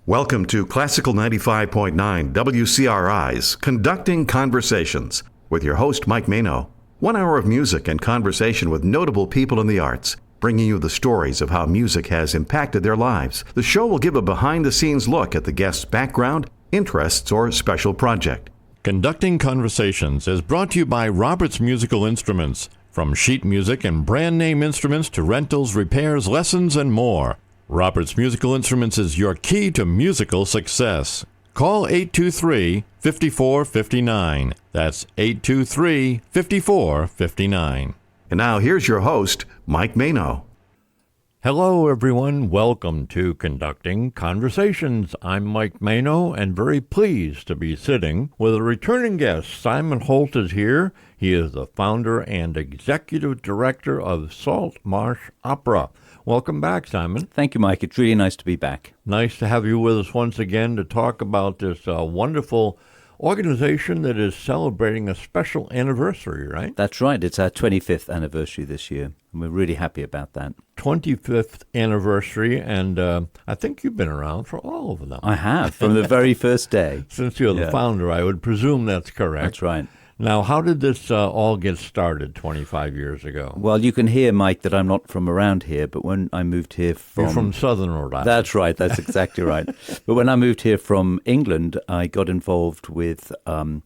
Welcome to Classical 95.9 WCRI's Conducting Conversations with your host, Mike Mano. 1 hour of music and conversation with notable people in the arts, bringing you the stories of how music has impacted their lives. The show will give a behind-the-scenes look at the guest's background, interests, or special project. Conducting Conversations is brought to you by Roberts Musical Instruments. From sheet music and brand name instruments to rentals, repairs, lessons, and more. Roberts Musical Instruments is your key to musical success. Call 823-5459. That's 823-5459. And now here's your host, Mike Mano. Hello, everyone. Welcome to Conducting Conversations. I'm Mike Mano, and very pleased to be sitting with a returning guest. Simon Holt is here. He is the founder and executive director of Salt Marsh Opera. Welcome back, Simon. Thank you, Mike. It's really nice to be back. Nice to have you with us once again to talk about this wonderful organization that is celebrating a special anniversary, right? That's right. It's our 25th anniversary this year, and we're really happy about that. 25th anniversary, and I think you've been around for all of them. I have, from the very first day. Since you're the founder, I would presume that's correct. That's right. Now, how did this all get started 25 years ago? Well, you can hear, Mike, that I'm not from around here, but when I moved here from... You're from Southern Rhode Island. That's right. That's exactly right. But when I moved here from England, I got involved with an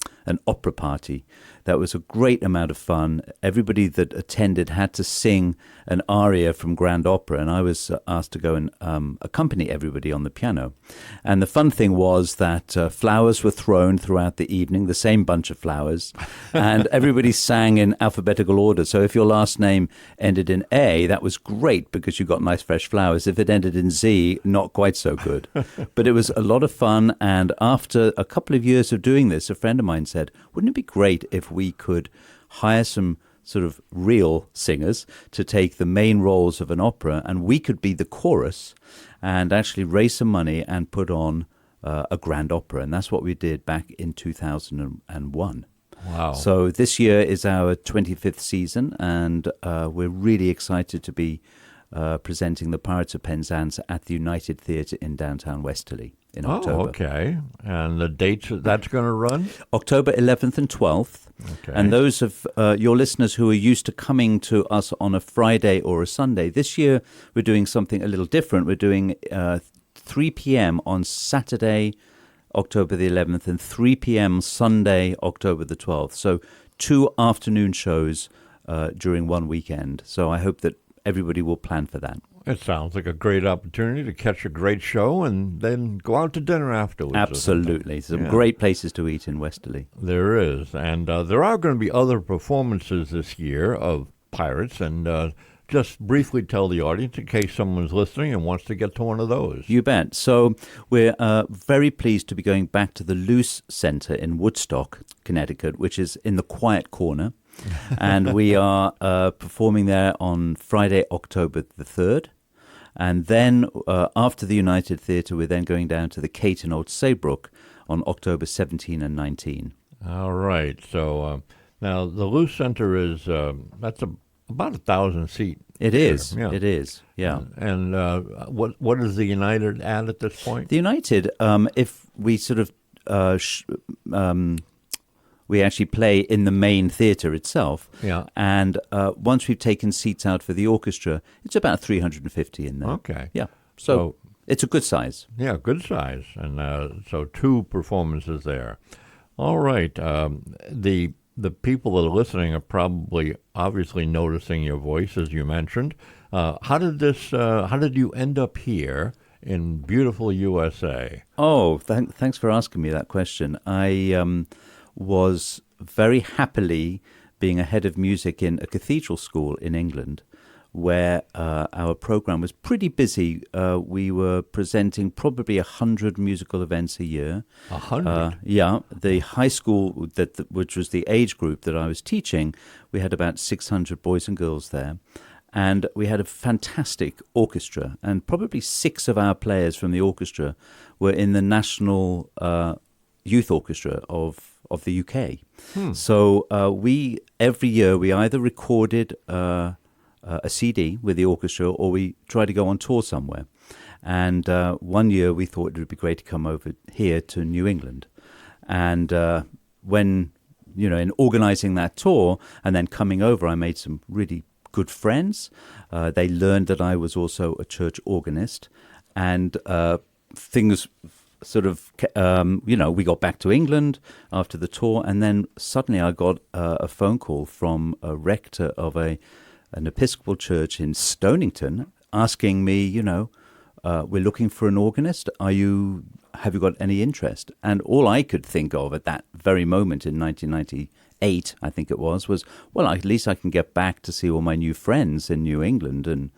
opera party. That was a great amount of fun. Everybody that attended had to sing an aria from Grand Opera, and I was asked to go and accompany everybody on the piano. And the fun thing was that flowers were thrown throughout the evening, the same bunch of flowers, and everybody sang in alphabetical order. So if your last name ended in A, that was great because you got nice fresh flowers. If it ended in Z, not quite so good. But it was a lot of fun, and after a couple of years of doing this, a friend of mine said, wouldn't it be great if we could hire some sort of real singers to take the main roles of an opera, and we could be the chorus and actually raise some money and put on a grand opera. And that's what we did back in 2001. Wow. So this year is our 25th season, and we're really excited to be presenting The Pirates of Penzance at the United Theatre in downtown Westerly in October. Oh, okay. And the dates that's going to run? October 11th and 12th. Okay. And those of your listeners who are used to coming to us on a Friday or a Sunday, this year we're doing something a little different. We're doing 3 p.m. on Saturday, October the 11th, and 3 p.m. Sunday, October the 12th. So 2 afternoon shows during one weekend. So I hope that everybody will plan for that. It sounds like a great opportunity to catch a great show and then go out to dinner afterwards. Absolutely. Some great places to eat in Westerly. There is. And there are going to be other performances this year of Pirates. And just briefly tell the audience in case someone's listening and wants to get to one of those. You bet. So we're very pleased to be going back to the Luce Center in Woodstock, Connecticut, which is in the quiet corner. And we are performing there on Friday, October the 3rd. And then after the United Theatre, we're then going down to the Kate in Old Saybrook on October 17 and 19. All right. So now the Luce Center is, that's about 1,000-seat. It is. Yeah. It is. Yeah. And what is the United at this point? The United, if we sort of we actually play in the main theatre itself. Yeah. And once we've taken seats out for the orchestra, it's about 350 in there. Okay. Yeah. So it's a good size. Yeah, good size. And so 2 performances there. All right. The people that are listening are probably obviously noticing your voice, as you mentioned. How did you end up here in beautiful USA? Oh, thanks for asking me that question. I was very happily being a head of music in a cathedral school in England, where our program was pretty busy. We were presenting probably 100 musical events a year. 100? Yeah. The high school, which was the age group that I was teaching, we had about 600 boys and girls there. And we had a fantastic orchestra, and probably 6 of our players from the orchestra were in the National Youth Orchestra of the UK. So every year we either recorded a CD with the orchestra, or we tried to go on tour somewhere. And one year we thought it would be great to come over here to New England. And when, in organizing that tour and then coming over, I made some really good friends. They learned that I was also a church organist. And things sort of, we got back to England after the tour. And then suddenly I got a phone call from a rector of an Episcopal church in Stonington asking me, we're looking for an organist. Have you got any interest? And all I could think of at that very moment in 1998, I think it was, well, at least I can get back to see all my new friends in New England and,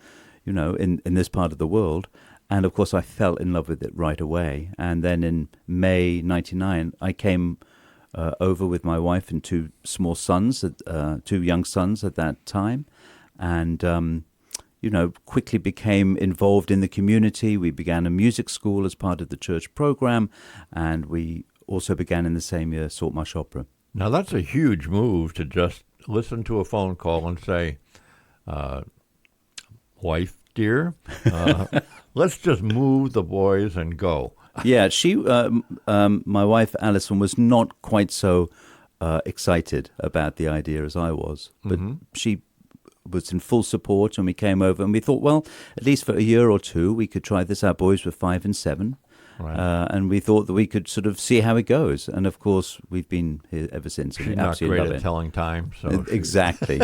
in this part of the world. And of course, I fell in love with it right away. And then in May 99, I came over with my wife and two young sons at that time. And, quickly became involved in the community. We began a music school as part of the church program, and we also began in the same year Saltmarsh Opera. Now, that's a huge move to just listen to a phone call and say, wife, dear, let's just move the boys and go. Yeah, my wife, Alison, was not quite so excited about the idea as I was, but she was in full support, and we came over and we thought, well, at least for a year or two, we could try this. Our boys were 5 and 7. Right. And we thought that we could sort of see how it goes. And of course, we've been here ever since. She's not great at telling time. So exactly.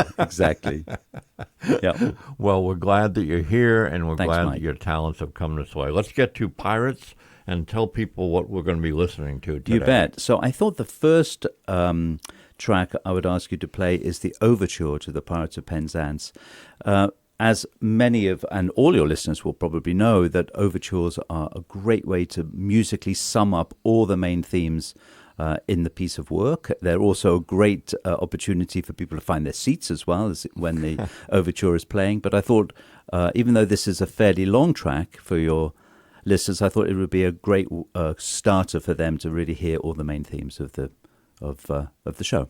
Yeah. Well, we're glad that you're here, and we're glad Mike. that your talents have come this way. Let's get to Pirates and tell people what we're going to be listening to today. You bet. So I thought the first track I would ask you to play is the overture to the Pirates of Penzance. As many and all your listeners will probably know, that overtures are a great way to musically sum up all the main themes in the piece of work. They're also a great opportunity for people to find their seats as well as when the overture is playing. But I thought, even though this is a fairly long track for your listeners, I thought it would be a great starter for them to really hear all the main themes of the show.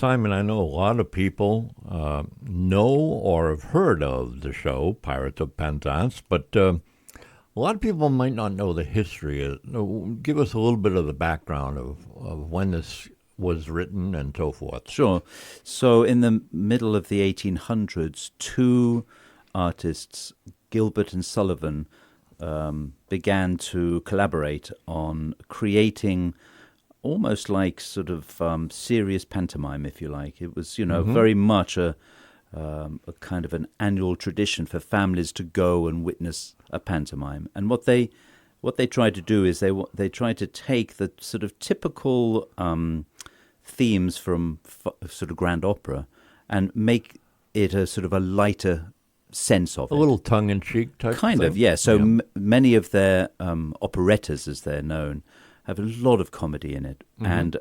Simon, I know a lot of people know or have heard of the show, Pirates of Penzance, but a lot of people might not know the history. Give us a little bit of the background of when this was written and so forth. Sure. So in the middle of the 1800s, two artists, Gilbert and Sullivan, began to collaborate on creating almost like sort of serious pantomime, if you like. It was, very much a kind of an annual tradition for families to go and witness a pantomime. And what they tried to do is they tried to take the sort of typical themes from sort of grand opera and make it a sort of a lighter sense of it. A little tongue-in-cheek type kind thing? of, yeah. So many of their operettas, as they're known, have a lot of comedy in it. And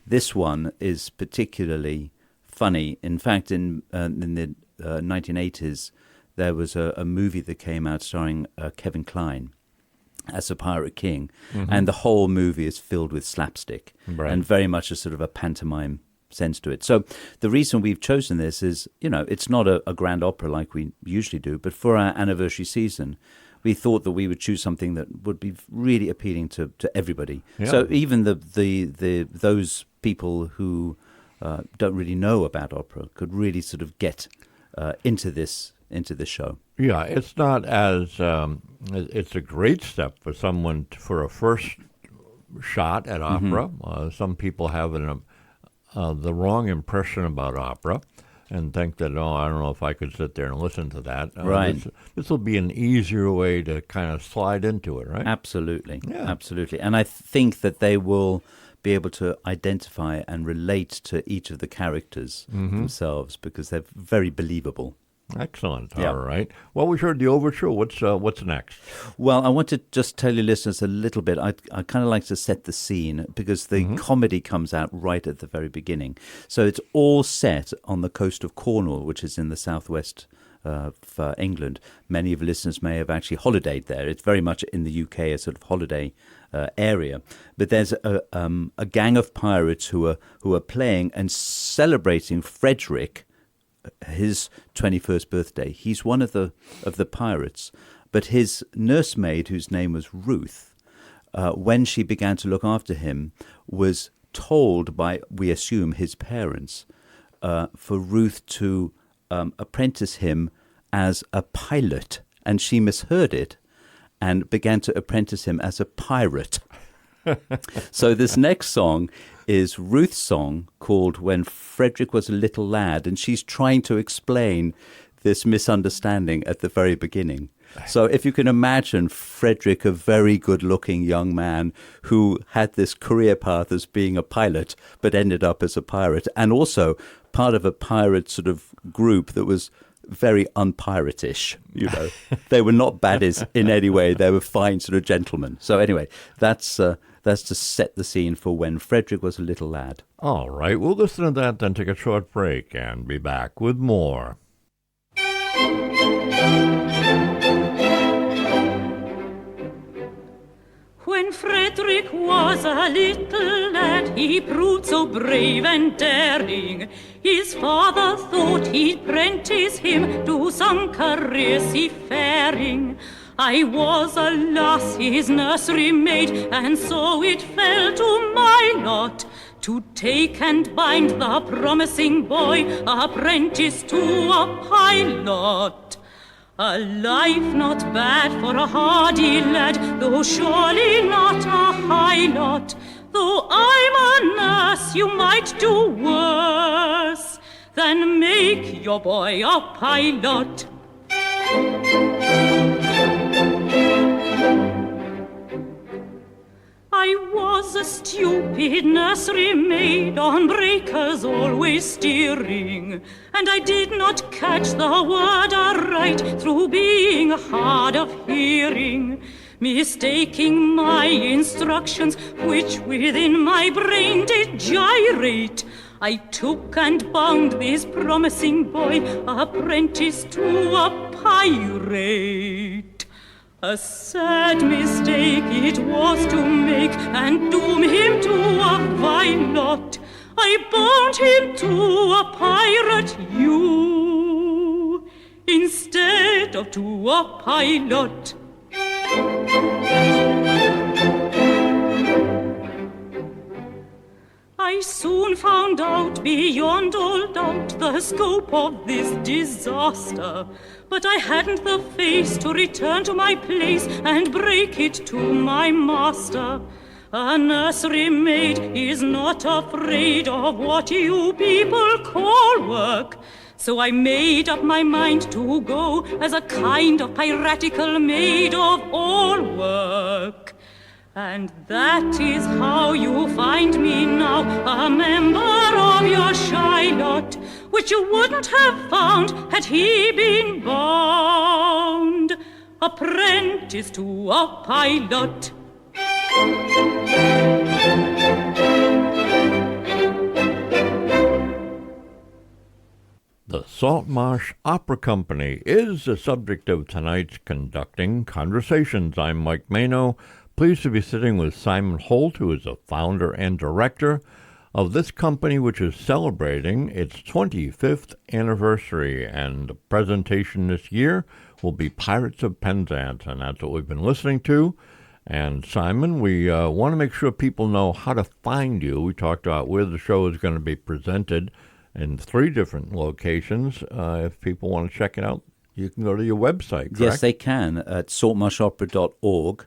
this one is particularly funny. In fact, in the 1980s, there was a movie that came out starring Kevin Kline as a pirate king, and the whole movie is filled with slapstick and very much a sort of a pantomime sense to it. So the reason we've chosen this is, it's not a grand opera like we usually do, but for our anniversary season, we thought that we would choose something that would be really appealing to everybody. Yeah. So even those people who don't really know about opera could really sort of get into this show. Yeah, it's not as it's a great step for someone for a first shot at opera. Some people have the wrong impression about opera and think that, I don't know if I could sit there and listen to that. Right. This will be an easier way to kind of slide into it, right? Absolutely. Yeah. Absolutely. And I think that they will be able to identify and relate to each of the characters themselves because they're very believable. Excellent. Yeah. All right. Well, we heard the overture. What's next? Well, I want to just tell your listeners a little bit. I kind of like to set the scene because the comedy comes out right at the very beginning. So it's all set on the coast of Cornwall, which is in the southwest of England. Many of your listeners may have actually holidayed there. It's very much in the UK, a sort of holiday area. But there's a gang of pirates who are playing and celebrating Frederick, his 21st birthday. He's one of the pirates, but his nursemaid, whose name was Ruth, when she began to look after him, was told by, we assume, his parents, for Ruth to apprentice him as a pilot, and she misheard it and began to apprentice him as a pirate. So this next song is Ruth's song called When Frederick Was a Little Lad, and she's trying to explain this misunderstanding at the very beginning. So if you can imagine Frederick, a very good-looking young man who had this career path as being a pilot but ended up as a pirate, and also part of a pirate sort of group that was very unpiratish, They were not baddies in any way. They were fine sort of gentlemen. So anyway, that's to set the scene for When Frederick Was a Little Lad. All right, we'll listen to that, then take a short break and be back with more. When Frederick was a little lad, he proved so brave and daring. His father thought he'd prentice him to some career seafaring. I was, alas, his nursery maid, and so it fell to my lot to take and bind the promising boy apprentice to a pilot. A life not bad for a hardy lad, though surely not a high lot. Though I'm a nurse, you might do worse than make your boy a pilot. I was a stupid nursery maid, on breakers always steering, and I did not catch the word aright through being hard of hearing, mistaking my instructions, which within my brain did gyrate. I took and bound this promising boy apprentice to a pirate. A sad mistake it was to make and doom him to a vile lot. I bound him to a pirate you instead of to a pilot. I soon found out beyond all doubt the scope of this disaster, but I hadn't the face to return to my place and break it to my master. A nursery maid is not afraid of what you people call work. So I made up my mind to go as a kind of piratical maid of all work. And that is how you find me now, a member of your Shylot, which you wouldn't have found had he been bound apprentice to a pilot. The Saltmarsh Opera Company is the subject of tonight's Conducting Conversations. I'm Mike Mano, pleased to be sitting with Simon Holt, who is the founder and director of this company, which is celebrating its 25th anniversary. And the presentation this year will be Pirates of Penzance, and that's what we've been listening to. And Simon, we want to make sure people know how to find you. We talked about where the show is going to be presented in 3 different locations. If people want to check it out, you can go to your website, correct? Yes, they can, at saltmarshopera.org.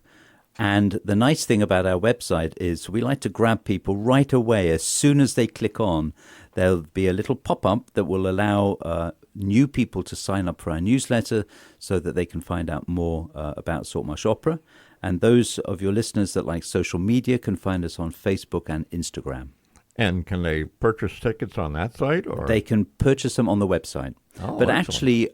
And the nice thing about our website is we like to grab people right away. As soon as they click on, there'll be a little pop-up that will allow new people to sign up for our newsletter so that they can find out more about Saltmarsh Opera. And those of your listeners that like social media can find us on Facebook and Instagram. And can they purchase tickets on that site? Or They can purchase them on the website. Oh, but excellent. actually,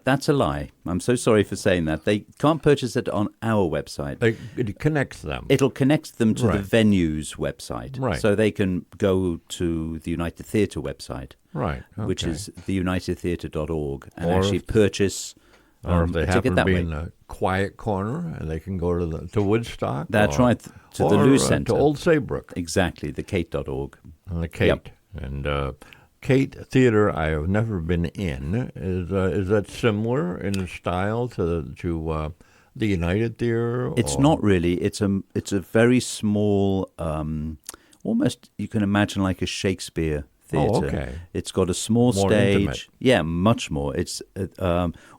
that's a lie. I'm so sorry for saying that. They can't purchase it on our website. It connects them. It'll connect them to Right. the venue's website. Right. So they can go to the United Theatre website, Right. which okay. is theunitedtheatre.org, and Or actually if- purchase Or if they a happen ticket to that be way. in the quiet corner, and they can go to Woodstock. That's or, right, to the or, Lou To Centre. Old Saybrook. Exactly, the Kate.org. And the Kate. Yep. And Kate Theater, I have never been in. Is that similar in style to the United Theater? It's or- not really. It's a very small, almost you can imagine like a Shakespeare theatre. Oh, okay. It's got a small More stage. intimate. Yeah, much more. It's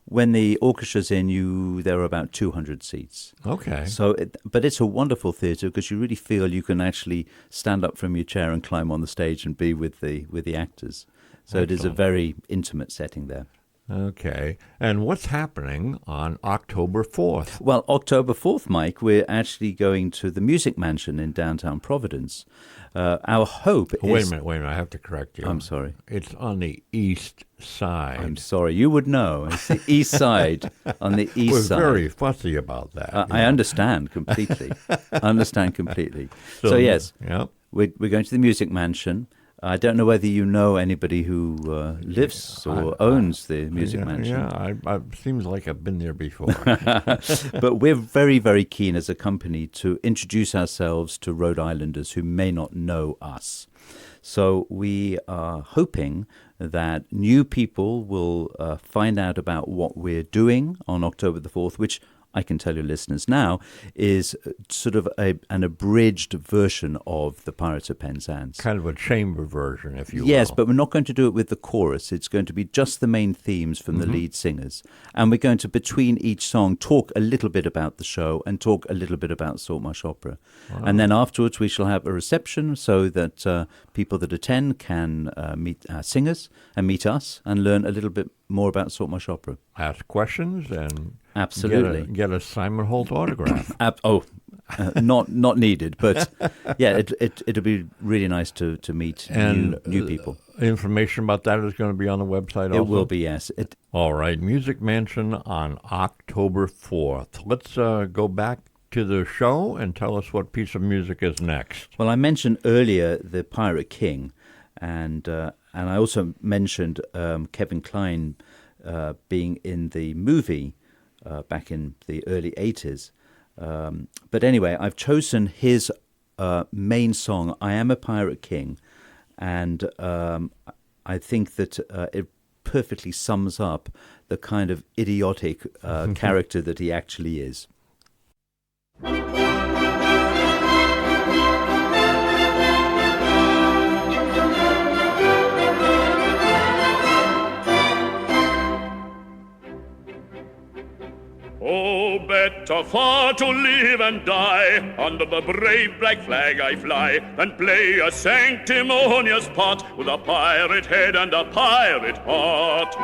when the orchestra's in, there are about 200 seats. Okay. So, but it's a wonderful theatre because you really feel you can actually stand up from your chair and climb on the stage and be with the actors. So it is a Excellent. very intimate setting there. Okay. And what's happening on October 4th? Well, October 4th, Mike, we're actually going to the Music Mansion in downtown Providence. Our hope is... Wait a minute. I have to correct you. I'm sorry. It's on the east side. I'm sorry. You would know. It's the east side, on the east We're side. very fussy about that. I understand completely. So, yes, Yep. we're going to the Music Mansion. I don't know whether you know anybody who lives or owns the Music Mansion. Yeah, it seems like I've been there before. But we're very, very keen as a company to introduce ourselves to Rhode Islanders who may not know us. So we are hoping that new people will find out about what we're doing on October the 4th, which I can tell your listeners now, is sort of an abridged version of the Pirates of Penzance. Kind of a chamber version, if you will. Yes, but we're not going to do it with the chorus. It's going to be just the main themes from the lead singers. And we're going to, between each song, talk a little bit about the show and talk a little bit about Saltmarsh Opera. Wow. And then afterwards we shall have a reception so that people that attend can meet our singers and meet us and learn a little bit more about Saltmarsh Opera. Ask questions and Absolutely. get a Simon Holt autograph. Not needed, but yeah, it'll be really nice to meet new people. Information about that is going to be on the website also? It will be, yes. All right, Music Mansion on October 4th. Let's go back to the show and tell us what piece of music is next. Well, I mentioned earlier the Pirate King, and I also mentioned Kevin Kline being in the movie back in the early 80s. But anyway, I've chosen his main song, I Am a Pirate King, And I think that it perfectly sums up the kind of idiotic character that he actually is. Oh, better far to live and die under the brave black flag I fly than play a sanctimonious part with a pirate head and a pirate heart.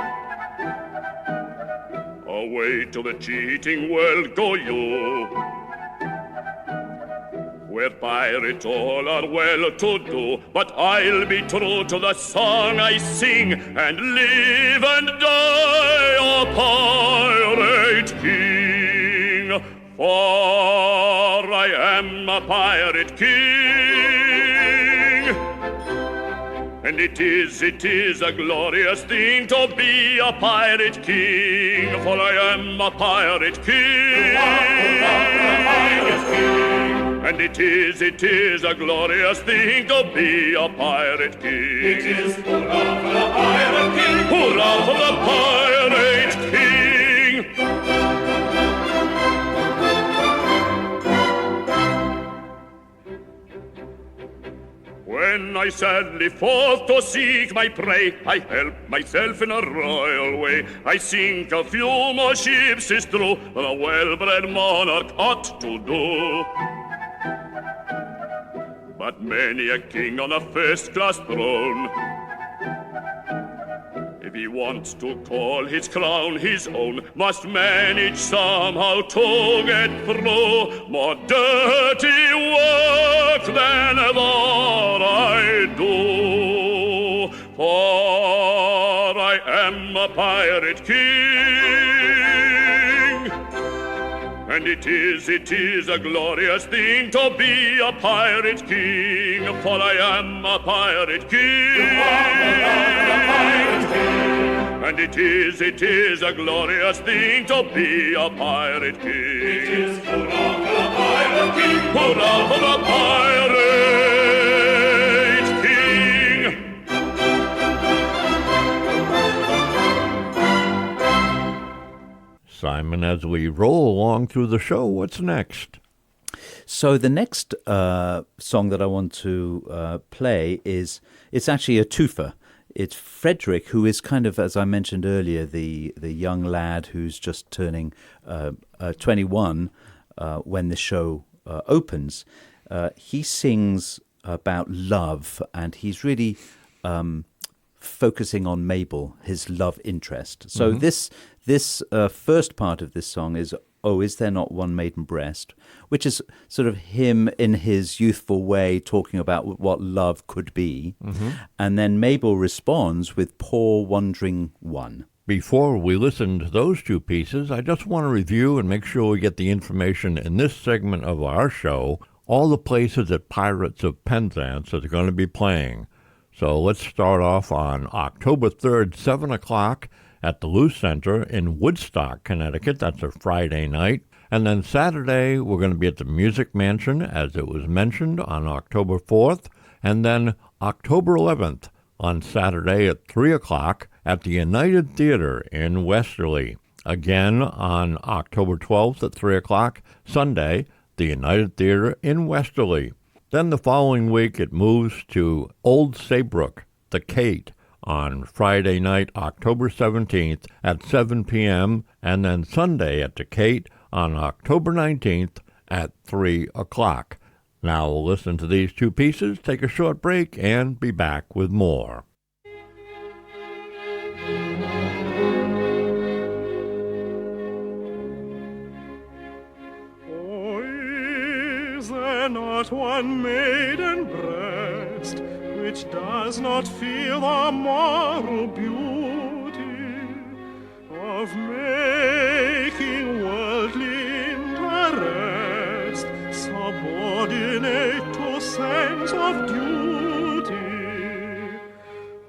Away to the cheating world go you, where pirates all are well to do, but I'll be true to the song I sing and live and die a pirate king, for I am a pirate king. And it is a glorious thing to be a pirate king, for I am a pirate king. And it is a glorious thing to be a pirate king. It is hurrah for the pirate king! Hurrah for the pirate king! When I sally forth to seek my prey, I help myself in a royal way. I sink a few more ships, is true, than a well-bred monarch ought to do. But many a king on a first-class throne, if he wants to call his crown his own, must manage somehow to get through more dirty work than ever I do. For I am a pirate king, and it is a glorious thing to be a pirate king, for I am a pirate king. And it is a glorious thing to be a pirate king. It is hurrah for the pirate king! Hurrah for the pirate king! Simon, as we roll along through the show, what's next? So the next song that I want to play it's actually a twofer. It's Frederick, who is kind of, as I mentioned earlier, the young lad who's just turning 21 when the show opens. He sings about love, and he's really focusing on Mabel, his love interest. So this first part of this song is "Oh, is there not one maiden breast?" which is sort of him in his youthful way talking about what love could be. And then Mabel responds with "Poor wandering one." Before we listen to those two pieces, I just want to review and make sure we get the information in this segment of our show, all the places that Pirates of Penzance are going to be playing. So let's start off on October 3rd, 7 o'clock at the Luce Center in Woodstock, Connecticut. That's a Friday night. And then Saturday, we're going to be at the Music Mansion, as it was mentioned, on October 4th. And then October 11th, on Saturday at 3 o'clock at the United Theater in Westerly. Again, on October 12th at 3 o'clock, Sunday, the United Theater in Westerly. Then the following week, it moves to Old Saybrook, the Kate, on Friday night, October 17th at 7 p.m., and then Sunday at the Kate on October 19th at 3 o'clock. Now we'll listen to these two pieces, take a short break, and be back with more. Oh, is there not one maiden breast which does not feel the moral beauty of making worldly interest subordinate to sense of duty,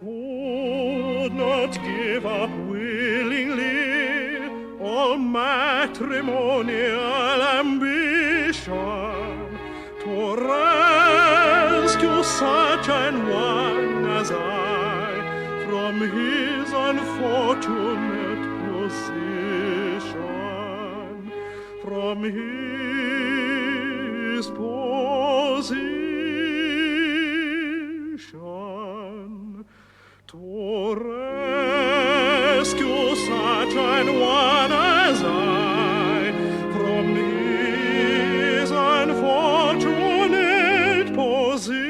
who would not give up willingly all matrimonial ambition to rescue such an one his unfortunate position, from his position, to rescue such an one as I from his unfortunate position.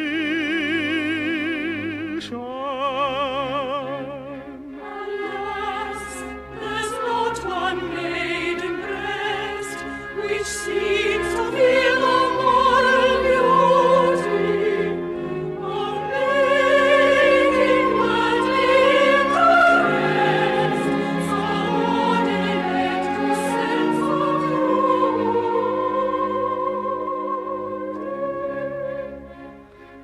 Alas, there's not one maiden breast which seems to feel the moral beauty of making worldly interest subordinate to sense of truth.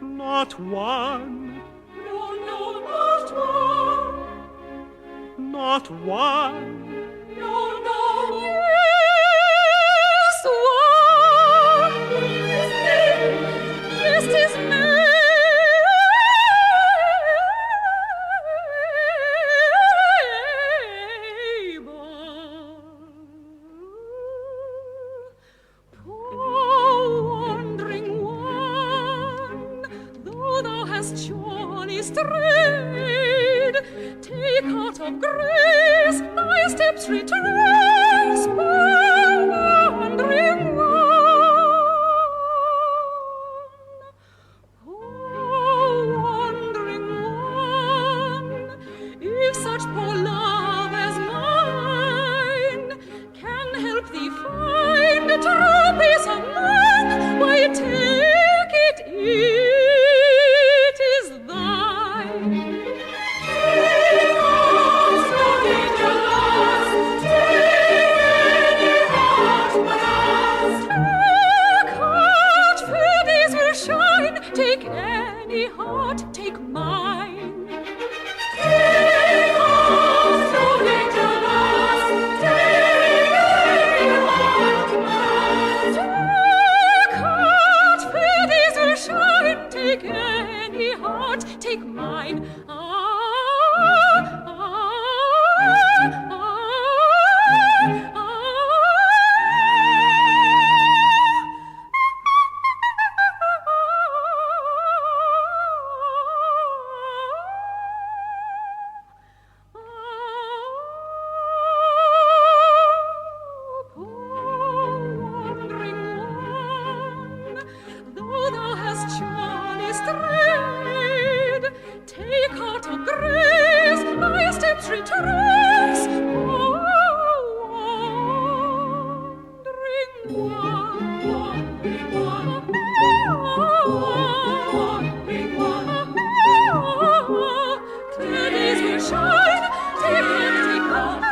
Not one, No, no, not one. not one. No, no. Yes, one. Yes, 'tis Mabel. Poor wandering one, though thou hast surely strayed, take heart of grace, thy steps retrace, poor wandering one. Poor wandering one, if such poor love as mine can help thee find true peace of mind, why take it, it is thine. Take heart, no danger lost, take any heart but ours. Take heart, fair days will shine, take any heart, take mine. Take heart, no danger lost, take any heart but ours. Take heart, fair days will shine, take any heart, take mine. Though thou hast surely strayed, take heart of grace, thy steps retrace. Wandering one, wandering one, wandering one. Clear days will shine, take heart, take heart.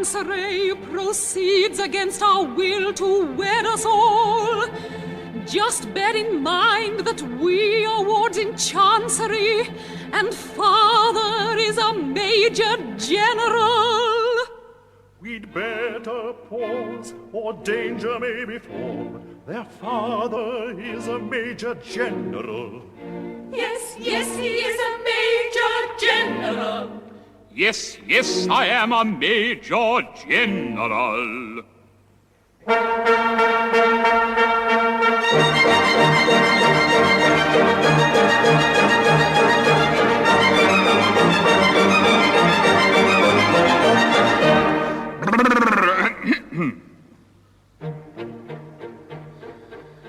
Chancery proceeds against our will to wed us all. Just bear in mind that we are wards in Chancery, and father is a Major General. We'd better pause, or danger may befall. Their father is a Major General. Yes, he is a Major General. Yes, I am a Major General.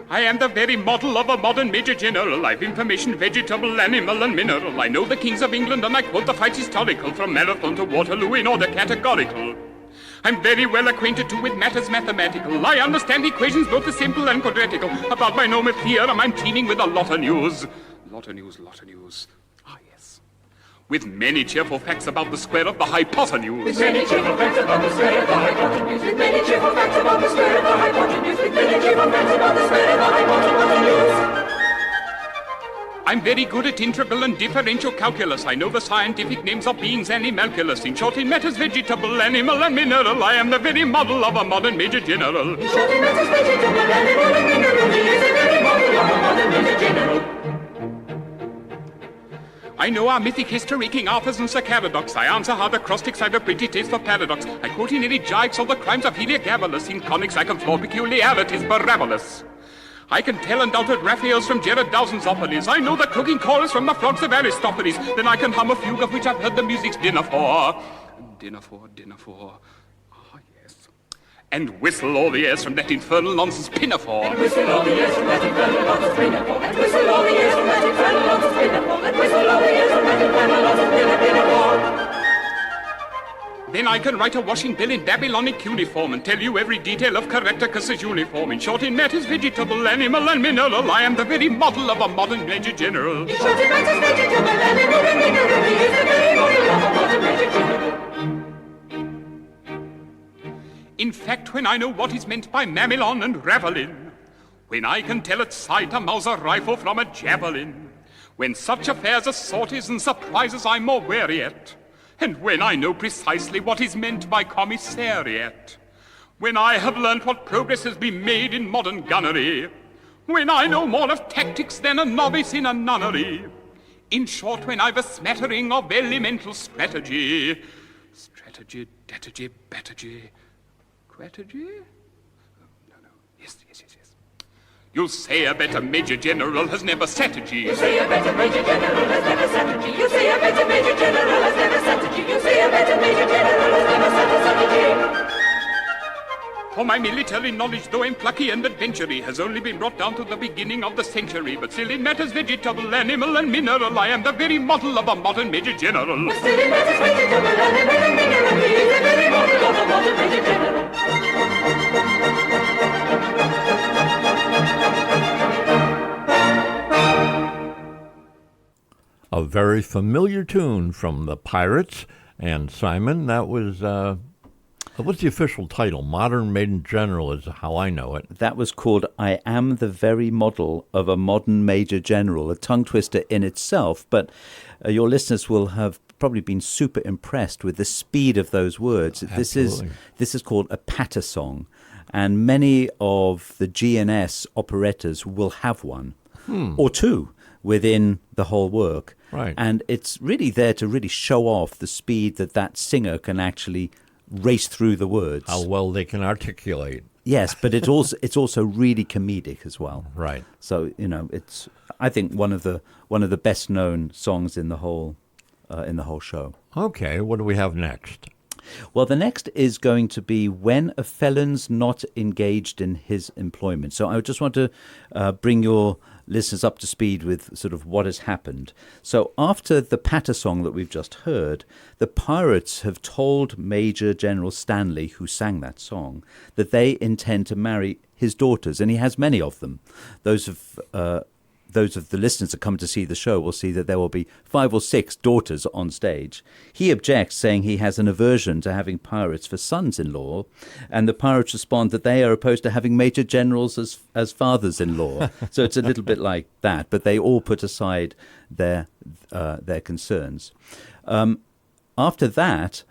I am the very model of a modern Major General. I've information, vegetable, animal, and mineral. I know the kings of England, and I quote the fights historical, from Marathon to Waterloo in order categorical. I'm very well acquainted too with matters mathematical. I understand equations both the simple and quadratical. About my normal theorem, I'm teeming with a lot of news. Lot of news. Ah, yes. With many cheerful facts about the square of the hypotenuse. With many cheerful facts about the square of the hypotenuse. With many cheerful facts about the square of the hypotenuse. With many cheerful facts about the square of the hypotenuse. I'm very good at integral and differential calculus. I know the scientific names of beings and animalculous. In short, in matters vegetable, animal, and mineral, I am the very model of a modern Major General. In short, in matters vegetable, animal, and mineral, he is the very model of a modern Major General. I know our mythic history, King Arthur's and Sir Caradox. I answer how the acrostics I've a pretty taste for paradox. I quote in any jibes all the crimes of Heliogabalus. In conics I can floor peculiarities parabolous. I can tell undoubted Raphaels from Gerard Dowson's operas. I know the cooking chorus from the frogs of Aristophanes. Then I can hum a fugue of which I've heard the music's dinner for. Dinner for. Ah, yes. And whistle all the airs from that infernal nonsense pinafore. And whistle all the airs from that infernal nonsense pinafore. And whistle all the airs from that infernal nonsense pinafore. And whistle all the airs from that infernal nonsense pinafore. Then I can write a washing bill in Babylonic cuneiform and tell you every detail of Caractacus's uniform. In short, in matters vegetable, animal, and mineral, I am the very model of a modern Major General. In short, in matters vegetable, animal, and mineral, he is the very model of a modern Major General. In fact, when I know what is meant by mamelon and ravelin, when I can tell at sight a Mauser rifle from a javelin, when such affairs as sorties and surprises I'm more wary at, and when I know precisely what is meant by commissariat, when I have learnt what progress has been made in modern gunnery, when I know more of tactics than a novice in a nunnery, in short, when I've a smattering of elemental strategy, quategy. No. Yes. You'll say a better Major General has never sat a G. You say a better Major General has never sat a G. You say a better Major General has never sat a G. You say a better Major General has never sat a G. For my military knowledge, though I'm plucky and adventurous, has only been brought down to the beginning of the century. But still in matters vegetable, animal, and mineral, I am the very model of a modern Major General. But still in matters vegetable, animal, and mineral, he is the very model of a modern Major General. A very familiar tune from the Pirates. And Simon, that was, what's the official title? Modern Major General is how I know it. That was called I Am the Very Model of a Modern Major General, a tongue twister in itself, but your listeners will have probably been super impressed with the speed of those words. Absolutely. This is called a patter song, and many of the GNS operettas will have one or two within the whole work. Right. And it's really there to really show off the speed that singer can actually race through the words. How well they can articulate. Yes, but it's also really comedic as well. Right. So it's I think one of the best known songs in the whole show. Okay, what do we have next? Well, the next is going to be When a Felon's Not Engaged in His Employment. So I just want to bring your listeners up to speed with sort of what has happened. So after the patter song that we've just heard, the pirates have told Major General Stanley, who sang that song, that they intend to marry his daughters, and he has many of them. Those of those of the listeners that come to see the show will see that there will be 5 or 6 daughters on stage. He objects, saying he has an aversion to having pirates for sons-in-law, and the pirates respond that they are opposed to having major generals as fathers-in-law. So it's a little bit like that, but they all put aside their concerns. After that,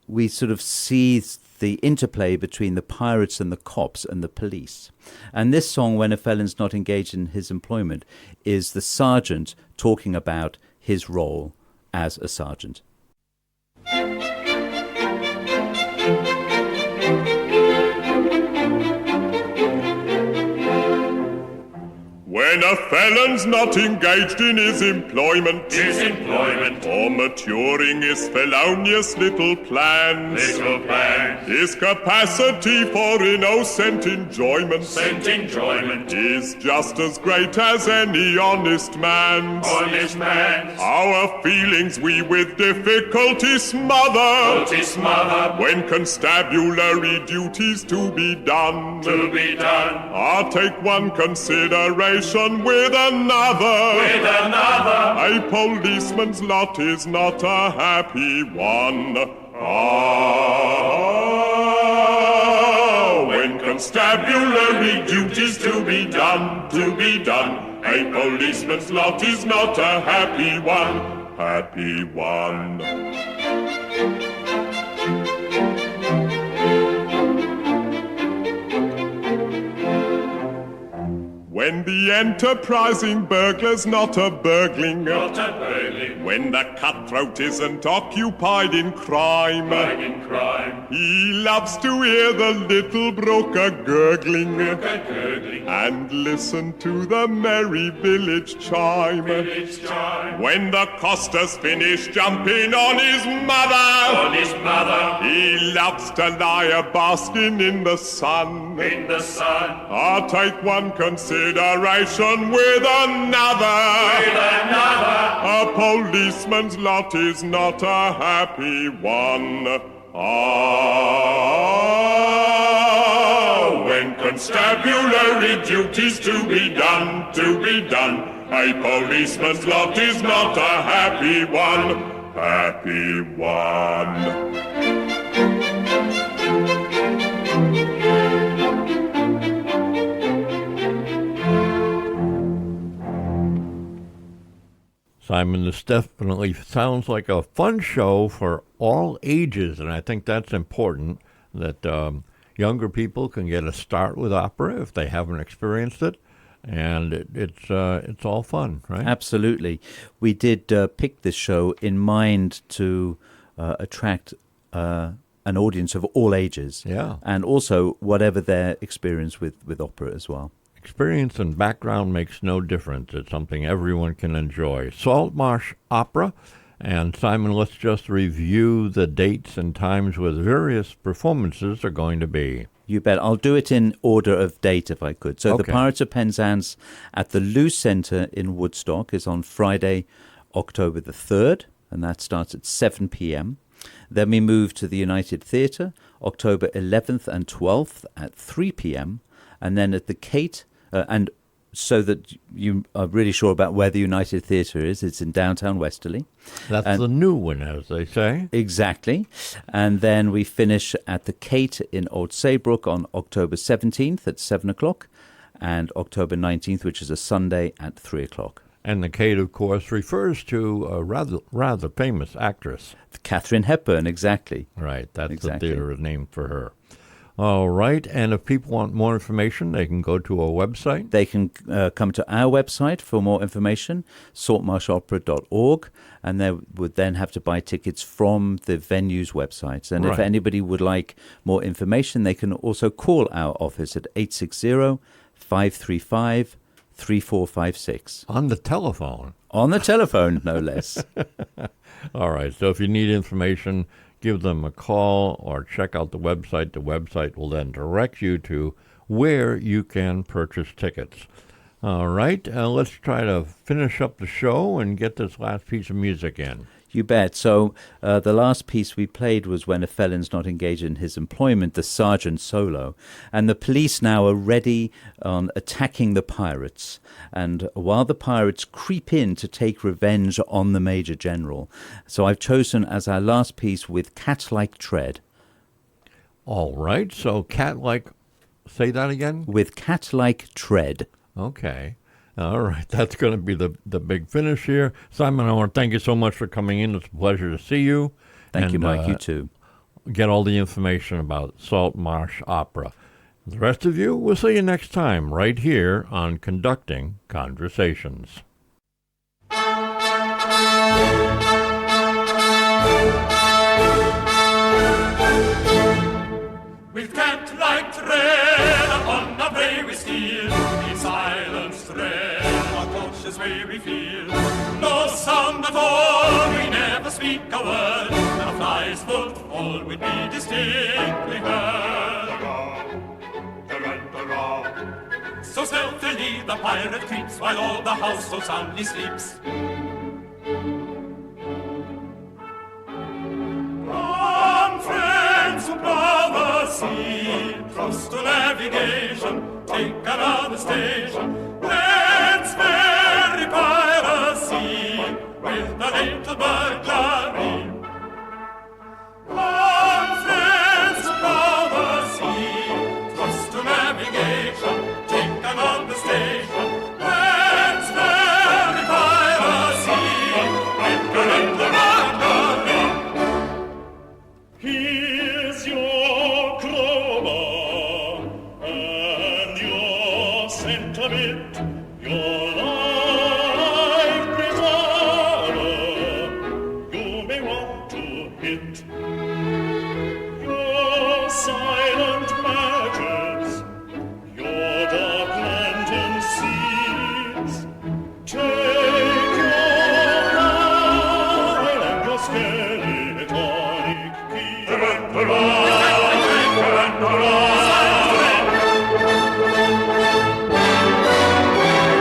we sort of see the interplay between the pirates and the cops and the police. And this song, When a Felon's Not Engaged in His Employment, is the sergeant talking about his role as a sergeant. When a felon's not engaged in his employment, or maturing his felonious little plans, his capacity for innocent enjoyment, is just as great as any honest man's. Our feelings we with difficulty smother, when constabulary duties to be done. I'll take one consideration with another. A policeman's lot is not a happy one. When constabulary duties to be done, a policeman's lot is not a happy one. When the enterprising burglar's not a burgling, when the cutthroat isn't occupied in crime, he loves to hear the little brook a-gurgling, and listen to the merry village chime. When the coster's finished jumping on his mother, he loves to lie a-basking in the sun. I'll take one consideration with another. A policeman's lot is not a happy one. When constabulary duties to be done, a policeman's lot is not a happy one. Simon, this definitely sounds like a fun show for all ages, and I think that's important, that younger people can get a start with opera if they haven't experienced it, and it's all fun, right? Absolutely. We did pick this show in mind to attract an audience of all ages, and also whatever their experience with opera as well. Experience and background makes no difference. It's something everyone can enjoy. Saltmarsh Opera. And Simon, let's just review the dates and times where the various performances are going to be. You bet. I'll do it in order of date if I could. So The Pirates of Penzance at the Lou Centre in Woodstock is on Friday, October the 3rd, and that starts at 7 p.m. Then we move to the United Theatre, October 11th and 12th at 3 p.m. And then at the Kate, and so that you are really sure about where the United Theatre is, it's in downtown Westerly. That's the new one, as they say. Exactly. And then we finish at the Kate in Old Saybrook on October 17th at 7 o'clock, and October 19th, which is a Sunday, at 3 o'clock. And the Kate, of course, refers to a rather famous actress. Katharine Hepburn, exactly. Right, that's the theater named for her. All right, and if people want more information, they can go to our website. They can come to our website for more information, saltmarshopera.org, and they would then have to buy tickets from the venue's websites. And if anybody would like more information, they can also call our office at 860-535-3456. On the telephone? On the telephone, no less. All right, so if you need information, give them a call or check out the website. The website will then direct you to where you can purchase tickets. All right, let's try to finish up the show and get this last piece of music in. You bet. So the last piece we played was When a Felon's Not Engaged in His Employment, the Sergeant solo. And the police now are ready on attacking the pirates. And while the pirates creep in to take revenge on the Major General. So I've chosen as our last piece With Cat-Like Tread. All right. So cat-like, say that again? With Cat-Like Tread. Okay. All right. That's going to be the big finish here. Simon, I want to thank you so much for coming in. It's a pleasure to see you. Thank you, Mike. You too. Get all the information about Salt Marsh Opera. The rest of you, we'll see you next time right here on Conducting Conversations. With cat-like tread upon our brave we steal, in silence tread our cautious way we feel. No sound at all, we never speak a word, our fly's footfall will be distinctly heard. So stealthily the pirate creeps, while all the house so soundly sleeps. Come, friends who plough the sea, trust to navigation, take another station. Let's bury piracy with a little burglary. Come, friends who plough the sea, trust to navigation, take another station. Let's bury piracy with a little burglary. Here's your crowbar and your sentiment, your life preserver. You may want to hit your silent matches, your dark lantern seeds. Take your file and your skeletonic key.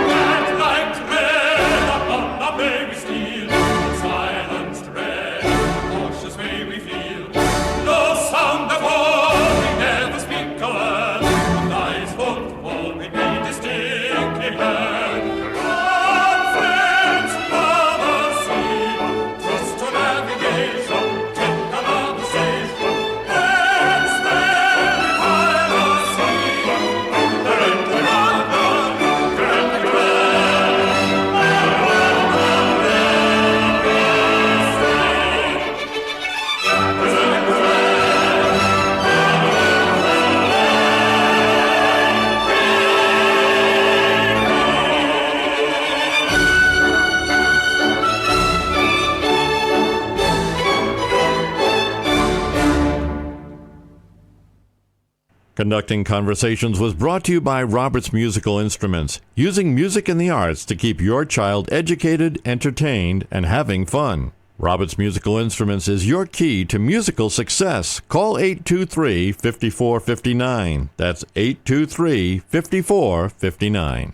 Cat-like tread upon the baby steel, in silence tread, cautious way we feel. No sound at all, we never speak a word, our fly's footfall we be distinctly heard. Come, friends, for the sea, trust to navigation, take another station. Let's bury piracy with the little Conducting Conversations was brought to you by Roberts Musical Instruments, using music in the arts to keep your child educated, entertained, and having fun. Roberts Musical Instruments is your key to musical success. Call 823-5459. That's 823-5459.